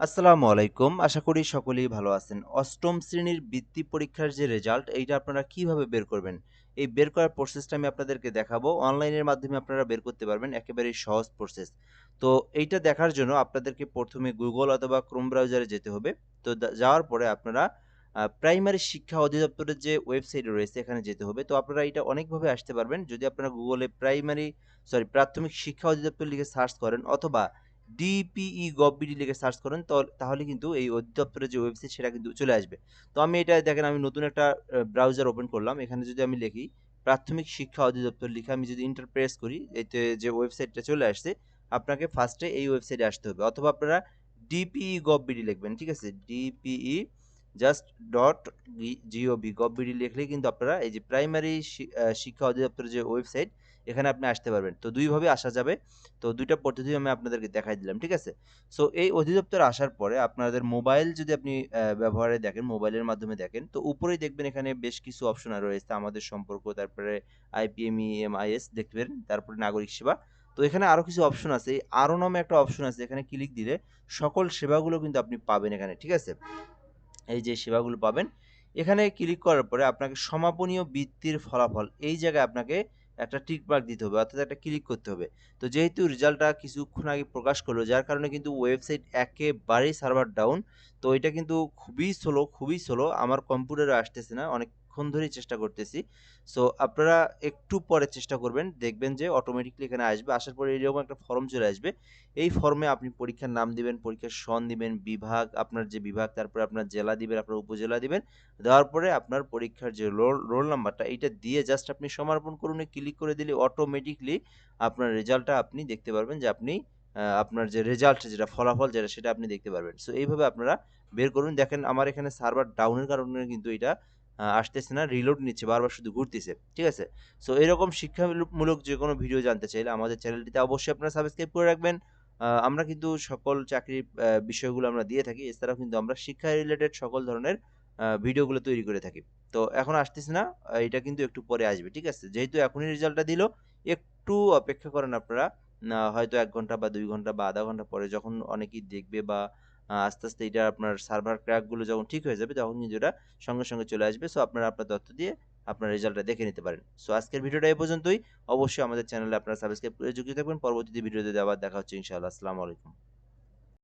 আসসালামু আলাইকুম। আশা করি সকলেই ভালো আছেন। অষ্টম শ্রেণীর বৃত্তি পরীক্ষার যে রেজাল্ট, এইটা আপনারা কিভাবে বের করবেন? এই বের করার প্রসেসটা আমি আপনাদেরকে দেখাবো। অনলাইনের মাধ্যমে আপনারা বের করতে পারবেন। একেবারেই সহজ প্রসেস। তো এইটা দেখার জন্য আপনাদেরকে ১ম এ Google অথবা Chrome ব্রাউজারে যেতে হবে। তো যাওয়ার পরে আপনারা প্রাইমারি শিক্ষা অধিদপ্তরের যে ওয়েবসাইট রয়েছে, এখানে যেতে হবে। তো আপনারা এটা অনেকভাবে আসতে পারবেন। যদি আপনারা Google এ প্রাথমিক শিক্ষা অধিদপ্তর লিখে সার্চ করেন অথবা DPE.gov.bd লিখে সার্চ করেন তাহলে কিন্তু এই অধিদপ্তরের যে ওয়েবসাইট সেটা কিন্তু চলে আসবে। তো আমি এটা দেখেন আমি নতুন একটা ব্রাউজার ওপেন করলাম। এখানে যদি আমি লিখি প্রাথমিক শিক্ষা অধিদপ্তর লিখে আমি যদি এন্টার প্রেস করি, এতে যে ওয়েবসাইটটা চলে আসছে, আপনাকে ফার্স্টে এই ওয়েবসাইটে আসতে হবে অথবা আপনারা DPE.gov.bd লিখবেন। ঠিক আছে? DPE জাস্ট ডট gov.bd লিখলেই কিন্তু আপনারা এই যে প্রাইমারি শিক্ষা অধিদপ্তরের যে ওয়েবসাইট, এখানে আপনি আসতে পারবেন। তো ২ ভাবে আসা যাবে। তো ২ টা পদ্ধতি আমি আপনাদেরকে দেখাই দিলাম। ঠিক আছে? সো এই অধিদপ্তরে আসার পরে আপনাদের মোবাইল যদি আপনি ব্যবহারে দেখেন, মোবাইলের মাধ্যমে দেখেন, তো উপরেই দেখবেন এখানে বেশ কিছু অপশন রয়েছে। আমাদের সম্পর্ক, তারপরে IPME-MIS দেখবেন, তারপরে নাগরিক সেবা। তো এখানে আরো কিছু অপশন আছে। এই আরো নামে একটা অপশন আছে। এখানে ক্লিক দিলে সকল সেবাগুলো কিন্তু আপনি পাবেন এখানে। ঠিক আছে? এই যে সেবাগুলো পাবেন, এখানে ক্লিক করার পরে আপনাকে সমাপনীয় বৃত্তির ফলাফল এই জায়গায় আপনাকে একটা টিক মার্ক দিতে হবে, অর্থাৎ একটা ক্লিক করতে হবে। তো যেহেতু রেজাল্টটা কিছুক্ষণ আগে প্রকাশ করলো, যার কারণে কিন্তু ওয়েবসাইট একেবারেই সার্ভার ডাউন। তো এটা কিন্তু খুবই স্লো। আমার কম্পিউটারে আসতেছে না, অনেকক্ষণ ধরেই চেষ্টা করতেছি। সো আপনারা একটু পরে চেষ্টা করবেন, দেখবেন যে অটোমেটিকলি এখানে আসবে। আসার পরে এরকম একটা ফর্ম চলে আসবে। এই ফর্মে আপনি পরীক্ষার নাম দিবেন, পরীক্ষার সন দিবেন, বিভাগ, আপনার যে বিভাগ, তারপরে আপনার জেলা দিবেন, আপনার উপজেলা দিবেন। দেওয়ার পরে আপনার পরীক্ষার যে রোল নাম্বারটা এইটা দিয়ে জাস্ট আপনি সমর্পণ করুন, ক্লিক করে দিলে অটোমেটিকলি আপনার রেজাল্টটা আপনি দেখতে পারবেন যে আপনি আপনার যে রেজাল্ট যেটা ফলাফল যেটা সেটা আপনি দেখতে পারবেন। সো এইভাবে আপনারা বের করুন। দেখেন আমার এখানে সার্ভার ডাউনের কারণে কিন্তু এটা আসতেছে না, রিলোড নিচ্ছে, বারবার শুধু ঘুরতেছে। ঠিক আছে? সো এরকম শিক্ষামূলক যেকোনো ভিডিও জানতে চাইলে আমাদের চ্যানেলটিতে অবশ্যই আপনারা সাবস্ক্রাইব করে রাখবেন। আমরা কিন্তু সকল চাকরির বিষয়গুলো আমরা দিয়ে থাকি। এছাড়াও কিন্তু আমরা শিক্ষা রিলেটেড সকল ধরনের ভিডিওগুলো তৈরি করে থাকি। তো এখন আসতেছে না, এটা কিন্তু একটু পরে আসবে। ঠিক আছে? যেহেতু এখনই রেজাল্টটা দিল, একটু অপেক্ষা করেন আপনারা। হয়তো ১ ঘন্টা বা ২ ঘন্টা বা ০.৫ ঘন্টা পরে যখন অনেকেই দেখবে বা আস্তে এটা আপনার সার্ভার ক্র্যাক গুলো যখন ঠিক হয়ে যাবে, তখন কিন্তু এটা সঙ্গে চলে আসবে। সো আপনারা আপনার তথ্য দিয়ে আপনার রেজাল্টটা দেখে নিতে পারেন। সো আজকের ভিডিওটা এ পর্যন্তই। অবশ্যই আমাদের চ্যানেলে আপনারা সাবস্ক্রাইব করে যুক্ত থাকবেন। পরবর্তীতে ভিডিওতে আবার দেখা হচ্ছে ইনশাআল্লাহ। আসসালামু আলাইকুম।